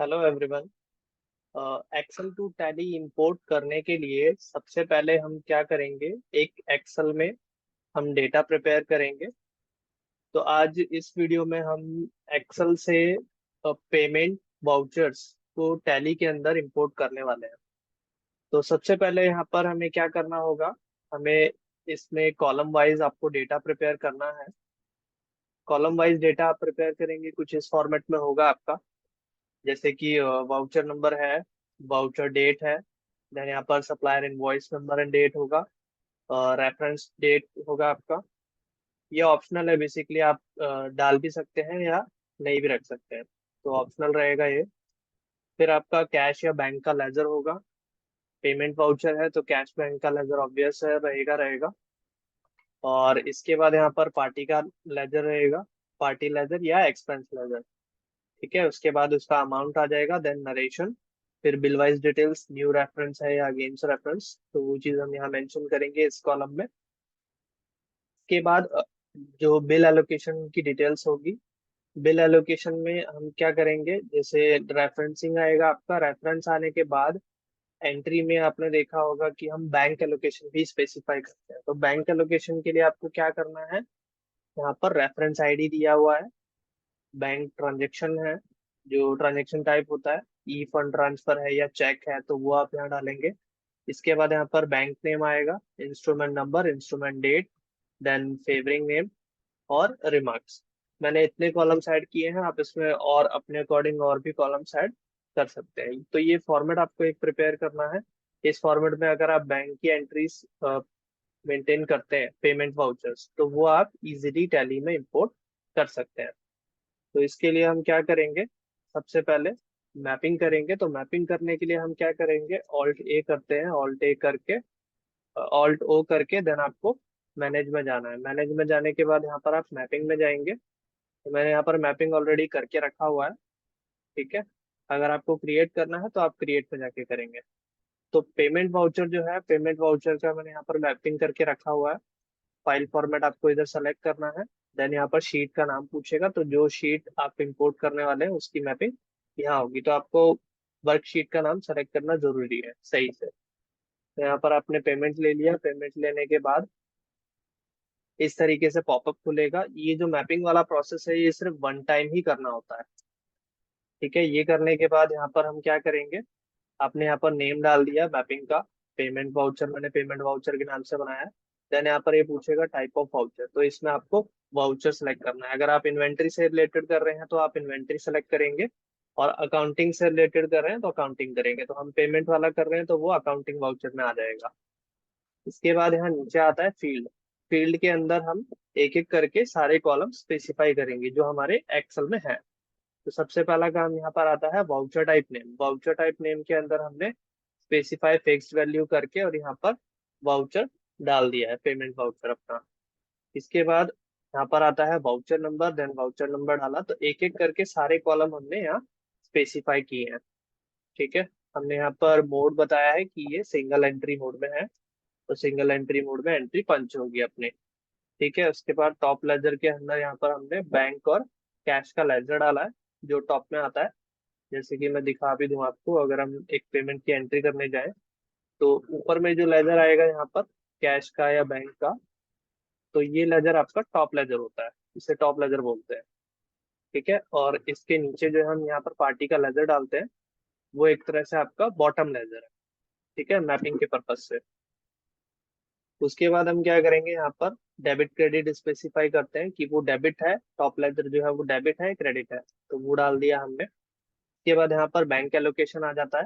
Hello everyone. Excel to Tally import करने के लिए सबसे पहले हम क्या करेंगे, एक एक्सेल में हम डेटा प्रिपेयर करेंगे। तो आज इस वीडियो में हम एक्सेल से पेमेंट वाउचर्स को टैली के अंदर इंपोर्ट करने वाले हैं। तो सबसे पहले यहाँ पर हमें क्या करना होगा, हमें इसमें कॉलम वाइज आपको डेटा प्रिपेयर करना है। कॉलम वाइज डेटा आप प्रिपेयर करेंगे, कुछ इस फॉर्मेट में होगा आपका, जैसे कि वाउचर नंबर है, वाउचर डेट है, देन यहाँ पर supplier invoice number and date होगा, रेफरेंस डेट होगा आपका। ये ऑप्शनल है, बेसिकली आप डाल भी सकते हैं या नहीं भी रख सकते हैं, तो ऑप्शनल रहेगा ये। फिर आपका कैश या बैंक का लेजर होगा। पेमेंट वाउचर है तो कैश बैंक का लेजर ऑब्वियस है, रहेगा रहेगा। और इसके बाद यहाँ पर पार्टी का लेजर रहेगा, पार्टी लेजर या एक्सपेंस लेजर। ठीक है, उसके बाद उसका अमाउंट आ जाएगा, देन नरेशन, फिर bill wise details, new reference है या अगेंस्ट रेफरेंस, तो वो चीज हम यहाँ मेंशन करेंगे इस कॉलम में। के बाद जो बिल एलोकेशन की डिटेल्स होगी, बिल एलोकेशन में हम क्या करेंगे, जैसे रेफरेंसिंग आएगा आपका, रेफरेंस आने के बाद एंट्री में आपने देखा होगा कि हम बैंक एलोकेशन भी स्पेसिफाई करते हैं। तो बैंक एलोकेशन के लिए आपको क्या करना है, यहाँ पर रेफरेंस आईडी दिया हुआ है, बैंक ट्रांजेक्शन है, जो ट्रांजेक्शन टाइप होता है, ई फंड ट्रांसफर है या चेक है, तो वो आप यहाँ डालेंगे। इसके बाद यहाँ पर बैंक नेम आएगा, instrument number, instrument date, then favouring name और रिमार्क्स। मैंने इतने कॉलम्स ऐड किए हैं, आप इसमें और अपने अकॉर्डिंग और भी कॉलम्स ऐड कर सकते हैं। तो ये फॉर्मेट आपको एक प्रिपेयर करना है। इस फॉर्मेट में अगर आप बैंक की एंट्रीज मेंटेन करते हैं, पेमेंट वाउचर्स, तो वो आप इजीली टैली में इंपोर्ट कर सकते हैं। तो इसके लिए हम क्या करेंगे, सबसे पहले मैपिंग करेंगे। तो मैपिंग करने के लिए हम क्या करेंगे, ऑल्ट ए करते हैं, ऑल्ट ए करके, ऑल्ट ओ करके देन आपको मैनेज में जाना है। मैनेज में जाने के बाद यहाँ पर आप मैपिंग में जाएंगे। तो मैंने यहाँ पर मैपिंग ऑलरेडी करके रखा हुआ है। ठीक है, अगर आपको क्रिएट करना है तो आप क्रिएट पे जाके करेंगे। तो पेमेंट वाउचर जो है, पेमेंट वाउचर का मैंने यहाँ पर मैपिंग करके रखा हुआ है। फाइल फॉर्मेट आपको इधर सेलेक्ट करना है, देन यहाँ पर शीट का नाम पूछेगा, तो जो शीट आप इंपोर्ट करने वाले हैं उसकी मैपिंग यहाँ होगी। तो आपको वर्कशीट का नाम सेलेक्ट करना जरूरी है सही से। तो यहाँ पर आपने पेमेंट ले लिया, पेमेंट लेने के बाद इस तरीके से पॉपअप खुलेगा। ये जो मैपिंग वाला प्रोसेस है, ये सिर्फ वन टाइम ही करना होता है। ठीक है, ये करने के बाद यहाँ पर हम क्या करेंगे, आपने यहाँ पर नेम डाल दिया मैपिंग का, पेमेंट वाउचर मैंने पेमेंट वाउचर के नाम से बनाया है। देन यहाँ पर ये पूछेगा टाइप ऑफ वाउचर, तो इसमें आपको वाउचर सेलेक्ट करना है। अगर आप इन्वेंट्री से रिलेटेड कर रहे हैं तो आप इन्वेंट्री सेलेक्ट करेंगे, और अकाउंटिंग से रिलेटेड कर रहे हैं तो अकाउंटिंग करेंगे। तो हम पेमेंट वाला कर रहे हैं तो वो अकाउंटिंग वाउचर में आ जाएगा। इसके बाद यहाँ नीचे आता है फील्ड। फील्ड के अंदर हम एक एक करके सारे कॉलम स्पेसिफाई करेंगे जो हमारे एक्सेल में है। तो सबसे पहला काम यहाँ पर आता है voucher type name. Voucher type name के अंदर हमने स्पेसिफाई फिक्स्ड वैल्यू करके और यहाँ पर वाउचर डाल दिया है, पेमेंट वाउचर अपना। इसके बाद यहाँ पर आता है voucher number, then voucher number डाला। तो एक एक करके सारे कॉलम हमने यहाँ स्पेसिफाई किए हैं। ठीक है, हमने यहाँ पर मोड बताया है कि ये सिंगल एंट्री मोड में है, तो सिंगल एंट्री मोड में एंट्री पंच होगी अपने। ठीक है, उसके बाद टॉप लेजर के अंदर यहाँ पर हमने बैंक और कैश का लेजर डाला है, जो टॉप में आता है। जैसे कि मैं दिखा भी दूं आपको, अगर हम एक पेमेंट की एंट्री करने जाएं तो ऊपर में जो लेजर आएगा यहाँ पर कैश का या बैंक का, तो ये लेजर आपका टॉप लेजर होता है, इसे टॉप लेजर बोलते हैं। ठीक है, और इसके नीचे जो हम यहाँ पर पार्टी का लेजर डालते हैं, वो एक तरह से आपका बॉटम लेजर है। ठीक है, मैपिंग के पर्पज से। उसके बाद हम क्या करेंगे, यहाँ पर डेबिट क्रेडिट स्पेसिफाई करते हैं कि वो डेबिट है, टॉप लेजर जो है वो डेबिट है क्रेडिट है, तो वो डाल दिया हमने। उसके बाद यहाँ पर बैंक एलोकेशन आ जाता है।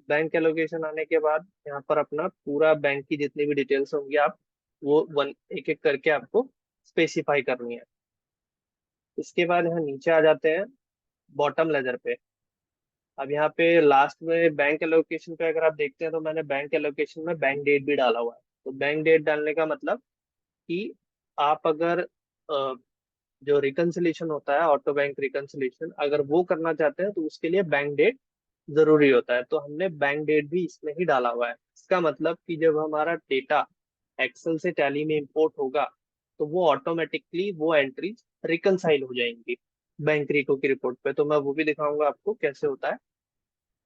बैंक एलोकेशन आने के बाद यहाँ पर अपना पूरा बैंक की जितनी भी डिटेल्स होंगी, आप वो वन एक एक करके आपको स्पेसिफाई करनी है। इसके बाद यहाँ नीचे आ जाते हैं बॉटम लेजर पे। अब यहाँ पे लास्ट में बैंक एलोकेशन पे अगर आप देखते हैं तो मैंने बैंक एलोकेशन में बैंक डेट भी डाला हुआ है। तो बैंक डेट डालने का मतलब कि आप अगर जो रिकन्सिलेशन होता है, ऑटो बैंक रिकन्सिलेशन, अगर वो करना चाहते हैं तो उसके लिए बैंक डेट जरूरी होता है। तो हमने बैंक डेट भी इसमें ही डाला हुआ है। इसका मतलब कि जब हमारा डेटा एक्सेल से टैली में इंपोर्ट होगा तो वो ऑटोमेटिकली वो एंट्रीज रिकनसाइल हो जाएंगी बैंक रिको की रिपोर्ट पे। तो मैं वो भी दिखाऊंगा आपको कैसे होता है।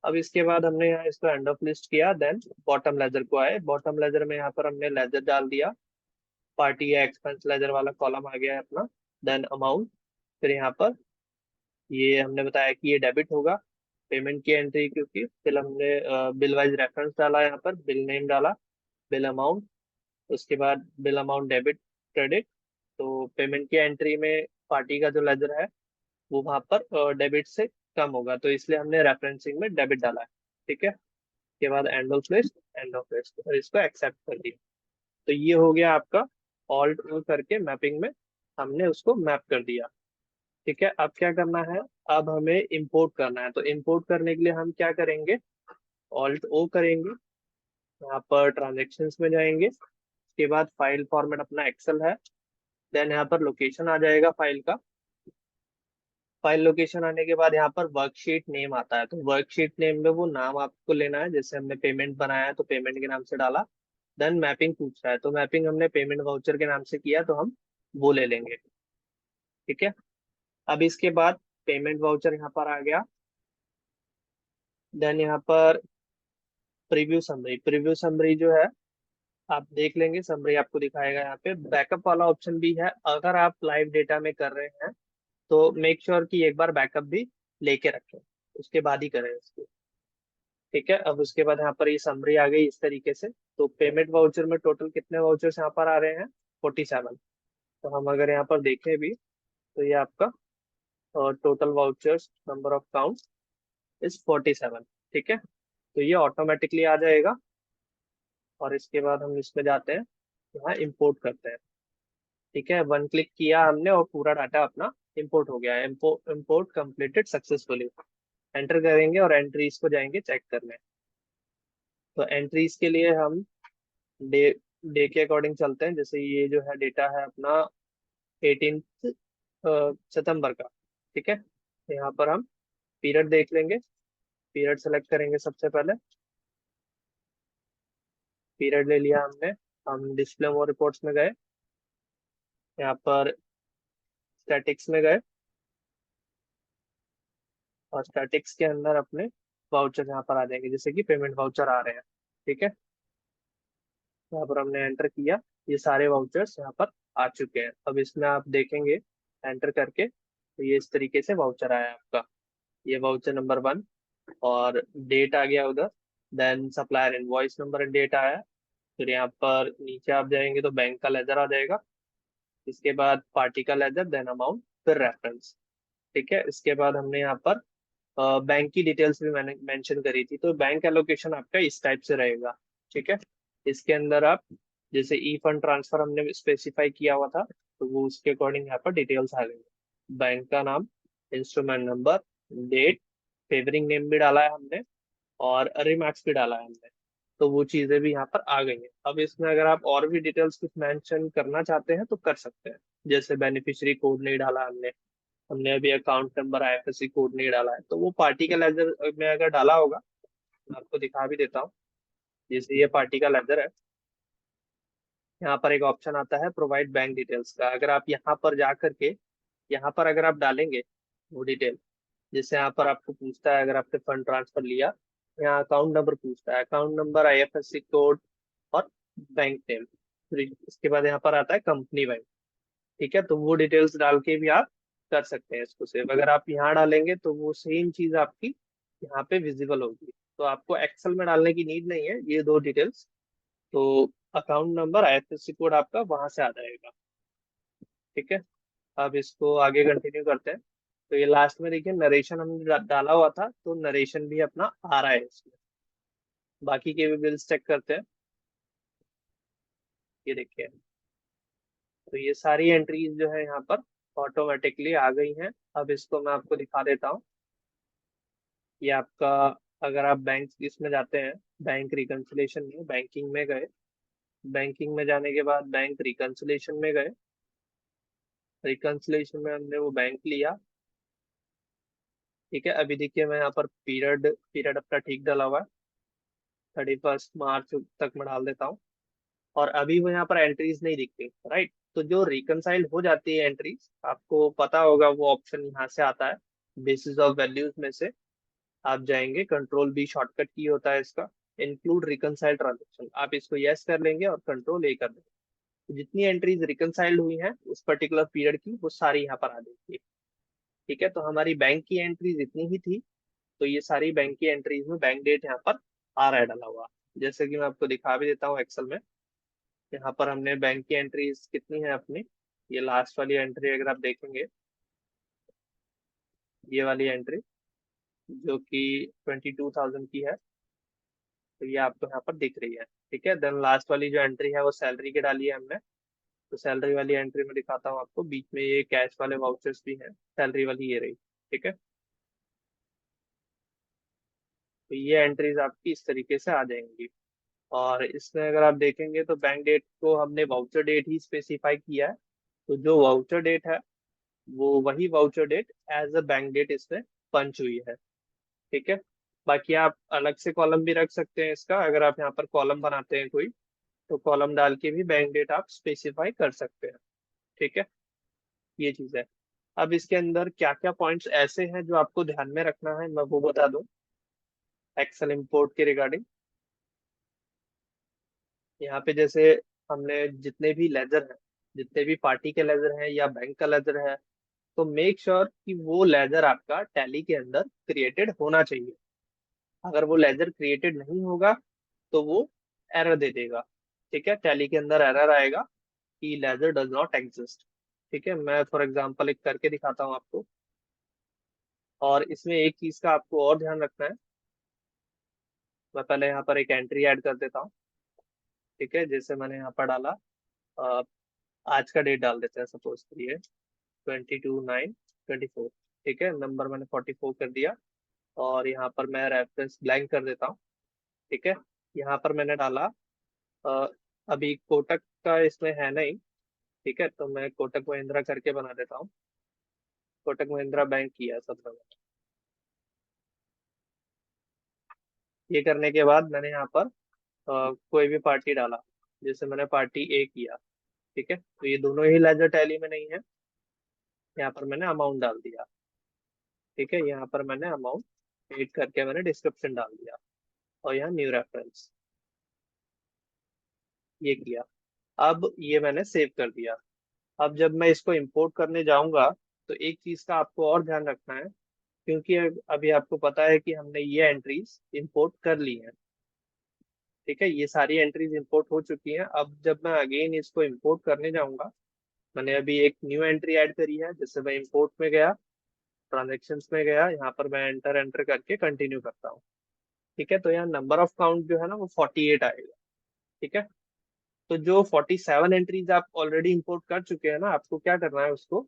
अब इसके बाद हमने यहाँ इसको एंड ऑफ लिस्ट किया, देन बॉटम लेजर को आए। बॉटम लेजर में यहाँ पर हमने लेजर डाल दिया, पार्टी या एक्सपेंस लेजर वाला कॉलम आ गया है अपना। देन अमाउंट, फिर यहाँ पर ये हमने बताया कि ये डेबिट होगा, पेमेंट की एंट्री, क्योंकि फिर हमने बिल वाइज रेफरेंस डाला, यहाँ पर बिल नेम डाला, बिल अमाउंट, उसके बाद बिल अमाउंट डेबिट क्रेडिट। तो पेमेंट की एंट्री में पार्टी का जो लेजर है वो वहां पर डेबिट से कम होगा, तो इसलिए हमने रेफरेंसिंग में डेबिट डाला है। ठीक है, उसके बाद एंड ऑफ लिस्ट और इसको एक्सेप्ट कर दिया। तो ये हो गया आपका, ऑल्ट ओ करके मैपिंग में हमने उसको मैप कर दिया। ठीक है, अब क्या करना है, अब हमें इंपोर्ट करना है। तो इंपोर्ट करने के लिए हम क्या करेंगे, ऑल्ट ओ करेंगे, यहाँ पर ट्रांजेक्शन्स में जाएंगे, उसके बाद फाइल फॉर्मेट अपना एक्सेल है, देन यहाँ पर लोकेशन आ जाएगा फाइल का। फाइल लोकेशन आने के बाद यहाँ पर वर्कशीट नेम आता है, तो वर्कशीट नेम में वो नाम आपको लेना है, जैसे हमने पेमेंट बनाया है तो पेमेंट के नाम से डाला। देन मैपिंग पूछ रहा है, तो मैपिंग हमने पेमेंट वाउचर के नाम से किया, तो हम वो ले लेंगे। ठीक है, अब इसके बाद पेमेंट वाउचर यहाँ पर आ गया। देन यहाँ पर प्रीव्यू समरी जो है आप देख लेंगे, समरी आपको दिखाएगा। यहाँ पे बैकअप वाला ऑप्शन भी है, अगर आप लाइव डेटा में कर रहे हैं तो मेक श्योर कि एक बार बैकअप भी लेके रखें, उसके बाद ही करें इसको। ठीक है, अब उसके बाद यहाँ पर ये समरी आ गई इस तरीके से। तो पेमेंट वाउचर में टोटल कितने वाउचर्स यहाँ पर आ रहे हैं, 47। तो हम अगर यहाँ पर देखें भी तो ये आपका total vouchers number of count is 47। ठीक है, तो ये ऑटोमेटिकली आ जाएगा। और इसके बाद हम इसमें जाते हैं, यहाँ इंपोर्ट करते हैं। ठीक है, वन क्लिक किया हमने और पूरा डाटा अपना इंपोर्ट हो गया है। इंपोर्ट कंप्लीटेड सक्सेसफुली, एंटर करेंगे और एंट्रीज को जाएंगे चेक करने। तो एंट्रीज के लिए हम डे डे के अकॉर्डिंग चलते हैं, जैसे ये जो है डेटा है अपना 18 सितंबर का। ठीक है, तो यहाँ पर हम पीरियड देख लेंगे, पीरियड सेलेक्ट करेंगे सबसे पहले। पीरियड ले लिया हमने, हम डिस्प्ले मोर रिपोर्ट्स में गए, यहाँ पर स्टैटिक्स में गए और स्टैटिक्स के अंदर अपने वाउचर यहाँ पर आ जाएंगे, जैसे कि पेमेंट वाउचर आ रहे हैं। ठीक है, यहाँ पर हमने एंटर किया, ये सारे वाउचर्स यहाँ पर आ चुके हैं। अब इसमें आप देखेंगे एंटर करके, तो ये इस तरीके से वाउचर आया है आपका, ये वाउचर नंबर 1, और डेट आ गया उधर। Then supplier invoice number and date आया। फिर यहाँ पर नीचे आप जाएंगे तो बैंक का लेजर आ जाएगा, इसके बाद पार्टी का लेजर, देन अमाउंट, फिर रेफरेंस। ठीक है, इसके बाद हमने यहाँ पर बैंक की डिटेल्स भी मैंने मेंशन करी थी, तो बैंक एलोकेशन आपका इस टाइप से रहेगा। ठीक है, इसके अंदर आप जैसे ई फंड ट्रांसफर हमने स्पेसिफाई किया हुआ था, तो वो उसके अकॉर्डिंग यहाँ पर डिटेल्स आ गई। बैंक का नाम, instrument number, date, favouring name भी डाला है हमने, और रिमार्क्स भी डाला है हमने, तो वो चीजें भी यहाँ पर आ गई हैं। अब इसमें अगर आप और भी डिटेल्स कुछ मेंशन करना चाहते हैं तो कर सकते हैं, जैसे बेनिफिशियरी कोड नहीं डाला हमने, हमने अभी अकाउंट नंबर आईएफएससी कोड नहीं डाला है, तो वो पार्टी का लेजर में अगर डाला होगा, मैं आपको दिखा भी देता हूँ। जैसे ये पार्टी का लेजर है, यहाँ पर एक ऑप्शन आता है प्रोवाइड बैंक डिटेल्स का, अगर आप यहाँ पर जा करके यहाँ पर अगर आप डालेंगे वो डिटेल, जैसे यहाँ पर आपको पूछता है अगर आपने फंड ट्रांसफर लिया, यहाँ अकाउंट नंबर पूछता है, अकाउंट नंबर, आईएफएससी कोड और बैंक नेम, फिर इसके बाद यहाँ पर आता है कंपनी बैंक। ठीक है, तो वो डिटेल्स डाल के भी आप कर सकते हैं इसको सेव। अगर आप यहाँ डालेंगे तो वो सेम चीज आपकी यहाँ पे विजिबल होगी, तो आपको एक्सेल में डालने की नीड नहीं है ये दो डिटेल्स। तो अकाउंट नंबर, आईएफएससी कोड आपका वहां से आ जाएगा। ठीक है, अब इसको आगे कंटिन्यू करते हैं। तो ये लास्ट में देखिए नरेशन हमने डाला हुआ था, तो नरेशन भी अपना आ रहा है इसमें। बाकी के भी बिल्स चेक करते हैं, ये देखिए, तो ये सारी एंट्रीज जो है यहाँ पर ऑटोमेटिकली आ गई हैं। अब इसको मैं आपको दिखा देता हूँ, ये आपका, अगर आप बैंक इसमें जाते हैं, बैंक रिकंसिलेशन में, बैंकिंग में गए, बैंकिंग में जाने के बाद बैंक रिकंसिलेशन में गए, रिकंसिलेशन में हमने वो बैंक लिया। ठीक है, अभी देखिए मैं यहाँ पर पीरियड पीरियड अपना ठीक डाला हुआ है, 31 मार्च तक मैं डाल देता हूँ, और अभी वो यहाँ पर एंट्रीज नहीं दिखती, राइट। तो जो रिकनसाइल हो जाती है एंट्रीज, आपको पता होगा वो ऑप्शन यहाँ से आता है बेसिस ऑफ वैल्यूज में से, आप जाएंगे, कंट्रोल बी शॉर्टकट की होता है इसका, इंक्लूड रिकनसाइल्ड ट्रांजेक्शन, आप इसको यस कर लेंगे और कंट्रोल ए कर देंगे। तो जितनी एंट्रीज रिकनसाइल्ड हुई हैं उस पर्टिकुलर पीरियड की, वो सारी यहाँ पर आ जाएगी। ठीक है, तो हमारी बैंक की एंट्रीज इतनी ही थी, तो ये सारी बैंक की एंट्रीज में बैंक डेट यहाँ पर आ रहा है डाला हुआ। जैसे कि मैं आपको दिखा भी देता हूँ एक्सेल में। यहाँ पर हमने बैंक की एंट्रीज कितनी है अपनी, ये लास्ट वाली एंट्री अगर आप देखेंगे, ये वाली एंट्री जो कि 22,000 की है, तो ये आपको यहाँ पर दिख रही है। ठीक है, देन लास्ट वाली जो एंट्री है वो सैलरी की डाली है हमने, तो सैलरी वाली एंट्री में दिखाता हूँ आपको, बीच में ये कैश वाले वाउचर्स भी हैं, सैलरी वाली ये रही। ठीक है, तो ये एंट्रीज आपकी इस तरीके से आ जाएंगी। और इसमें अगर आप देखेंगे तो बैंक डेट को हमने वाउचर डेट ही स्पेसिफाई किया है, तो जो वाउचर डेट है वो वही voucher date as a bank date इसमें पंच हुई है। ठीक है, बाकी आप अलग से कॉलम भी रख सकते हैं इसका, अगर आप यहाँ पर कॉलम बनाते हैं कोई, तो कॉलम डाल के भी बैंक डेट आप स्पेसिफाई कर सकते हैं। ठीक है, ये चीज है। अब इसके अंदर क्या क्या पॉइंट्स ऐसे हैं जो आपको ध्यान में रखना है, मैं वो बता दूं एक्सेल इंपोर्ट के रिगार्डिंग। यहाँ पे जैसे हमने जितने भी लेजर हैं, जितने भी पार्टी के लेजर हैं या बैंक का लेजर है, तो मेक श्योर कि वो लेजर आपका टैली के अंदर क्रिएटेड होना चाहिए। अगर वो लेजर क्रिएटेड नहीं होगा तो वो एरर दे देगा। ठीक है, टैली के अंदर एरर आएगा कि लेजर डज नॉट एग्जिस्ट। ठीक है, मैं फॉर एग्जांपल एक करके दिखाता हूँ आपको। और इसमें एक चीज का आपको और ध्यान रखना है, मैं पहले यहाँ पर एक एंट्री ऐड कर देता हूँ। ठीक है, जैसे मैंने यहाँ पर डाला, अ, आज का डेट डाल देते हैं, सपोज करिए 22/9/24। ठीक है, नंबर मैंने 44 कर दिया, और यहाँ पर मैं रेफरेंस ब्लैंक कर देता हूँ। ठीक है, यहाँ पर मैंने डाला, अ, अभी कोटक का इसमें है नहीं। ठीक है, तो मैं कोटक महिंद्रा करके बना देता हूँ, कोटक महिंद्रा बैंक किया सबसे मैंने। ये करने के बाद मैंने यहाँ पर कोई भी पार्टी डाला, जैसे मैंने पार्टी ए किया। ठीक है, तो ये दोनों ही लेजर टैली में नहीं है, यहाँ पर मैंने अमाउंट डाल दिया। ठीक है, यहाँ पर मैंने अमाउंट एड करके मैंने डिस्क्रिप्शन डाल दिया, और यहाँ न्यू रेफरेंस ये किया। अब ये मैंने सेव कर दिया। अब जब मैं इसको इंपोर्ट करने जाऊंगा, तो एक चीज का आपको और ध्यान रखना है, क्योंकि अभी आपको पता है कि हमने ये एंट्रीज इंपोर्ट कर ली हैं। ठीक है, ये सारी एंट्रीज इंपोर्ट हो चुकी हैं। अब जब मैं अगेन इसको इंपोर्ट करने जाऊंगा, मैंने अभी एक न्यू एंट्री ऐड करी है, जैसे मैं इंपोर्ट में गया, ट्रांजेक्शन्स में गया, यहाँ पर मैं एंटर एंटर करके कंटिन्यू करता हूँ। ठीक है, तो यहाँ नंबर ऑफ काउंट जो है ना वो 48 आएगा। ठीक है, तो जो 47 एंट्रीज आप ऑलरेडी इंपोर्ट कर चुके हैं ना, आपको क्या करना है, उसको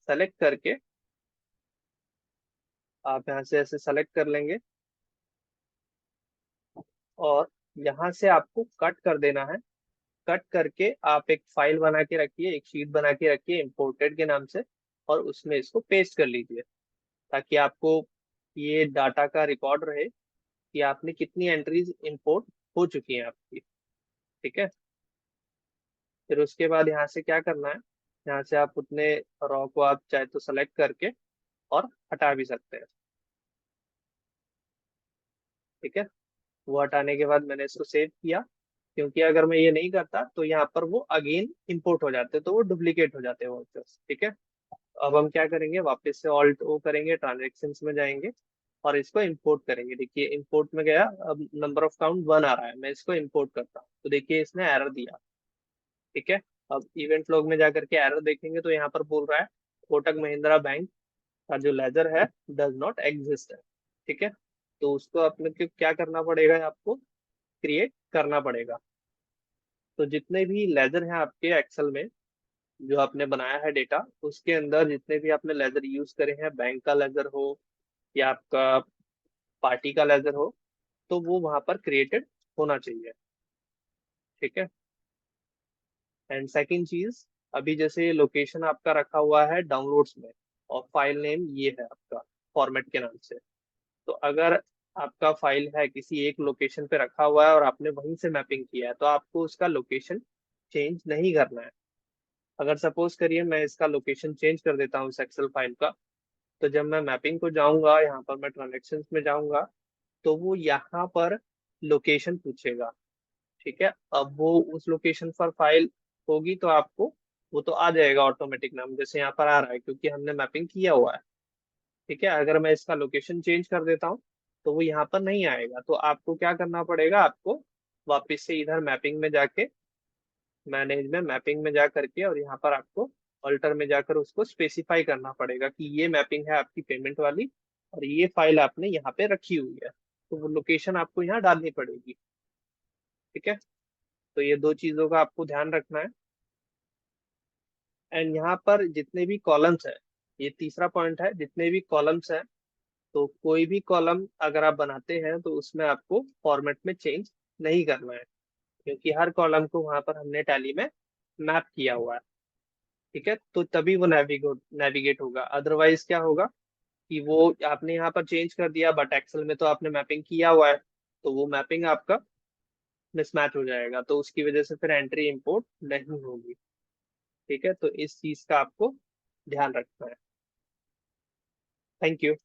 सेलेक्ट करके आप यहाँ से ऐसे सेलेक्ट कर लेंगे, और यहाँ से आपको कट कर देना है। कट करके आप एक फाइल बना के रखिए, एक शीट बना के रखिए इंपोर्टेड के नाम से, और उसमें इसको पेस्ट कर लीजिए, ताकि आपको ये डाटा का रिकॉर्ड रहे कि आपने कितनी एंट्रीज इंपोर्ट हो चुकी हैं आपकी। ठीक है, फिर उसके बाद यहाँ से क्या करना है, यहाँ से आप उतने रॉ को आप चाहे तो सेलेक्ट करके और हटा भी सकते हैं। ठीक है, वो हटाने के बाद मैंने इसको सेव किया, क्योंकि अगर मैं ये नहीं करता तो यहाँ पर वो अगेन इंपोर्ट हो जाते, तो वो डुप्लीकेट हो जाते हैं वाउचर्स। ठीक है, अब हम क्या करेंगे, वापस से ऑल्ट ओ करेंगे, ट्रांजेक्शन्स में जाएंगे और इसको इंपोर्ट करेंगे। देखिए इंपोर्ट में गया, अब नंबर ऑफ काउंट 1 आ रहा है, मैं इसको इंपोर्ट करता हूँ, तो देखिए इसने एरर दिया। ठीक है, अब इवेंट लॉग में जाकर के एरर देखेंगे, तो यहाँ पर बोल रहा है कोटक महिंद्रा बैंक का जो लेजर है डज नॉट एग्जिस्ट है। ठीक है, तो उसको अपने को क्या करना पड़ेगा, आपको क्रिएट करना पड़ेगा। तो जितने भी लेजर हैं आपके एक्सेल में, जो आपने बनाया है डेटा, उसके अंदर जितने भी आपने लेजर यूज करे हैं, बैंक का लेजर हो या आपका पार्टी का लेजर हो, तो वो वहां पर क्रिएटेड होना चाहिए। ठीक है, एंड सेकंड चीज, अभी जैसे लोकेशन आपका रखा हुआ है डाउनलोड्स में, और फाइल नेम ये है आपका फॉर्मेट के नाम से, तो अगर आपका फाइल है किसी एक लोकेशन पे रखा हुआ है और आपने वहीं से मैपिंग किया है, तो आपको उसका लोकेशन चेंज नहीं करना है। अगर सपोज करिए मैं इसका लोकेशन चेंज कर देता हूँ इस एक्सेल फाइल का, तो जब मैं मैपिंग को जाऊंगा, यहाँ पर मैं ट्रांजेक्शन्स में जाऊंगा, तो वो यहाँ पर लोकेशन पूछेगा। ठीक है, अब वो उस लोकेशन पर फाइल होगी तो आपको वो तो आ जाएगा ऑटोमेटिक नाम, जैसे यहाँ पर आ रहा है क्योंकि हमने मैपिंग किया हुआ है। ठीक है, अगर मैं इसका लोकेशन चेंज कर देता हूँ तो वो यहाँ पर नहीं आएगा। तो आपको क्या करना पड़ेगा, आपको वापस से इधर मैपिंग में जाके, मैनेज में मैपिंग में जा करके, और यहाँ पर आपको ऑल्टर में जाकर उसको स्पेसिफाई करना पड़ेगा कि ये मैपिंग है आपकी पेमेंट वाली, और ये फाइल आपने यहाँ पे रखी हुई है, तो वो लोकेशन आपको यहाँ डालनी पड़ेगी। ठीक है, तो ये दो चीजों का आपको ध्यान रखना है। एंड यहाँ पर जितने भी कॉलम्स है, ये तीसरा पॉइंट है, जितने भी कॉलम्स है, तो कोई भी कॉलम अगर आप बनाते हैं तो उसमें आपको फॉर्मेट में चेंज नहीं करना है, क्योंकि हर कॉलम को वहां पर हमने टैली में मैप किया हुआ है। ठीक है, तो तभी वो नेविगेट होगा, अदरवाइज क्या होगा कि वो आपने यहाँ पर चेंज कर दिया बट एक्सेल में तो आपने मैपिंग किया हुआ है, तो वो मैपिंग आपका मिसमैच हो जाएगा, तो उसकी वजह से फिर एंट्री इंपोर्ट नहीं होगी। ठीक है, तो इस चीज का आपको ध्यान रखना है। Thank you.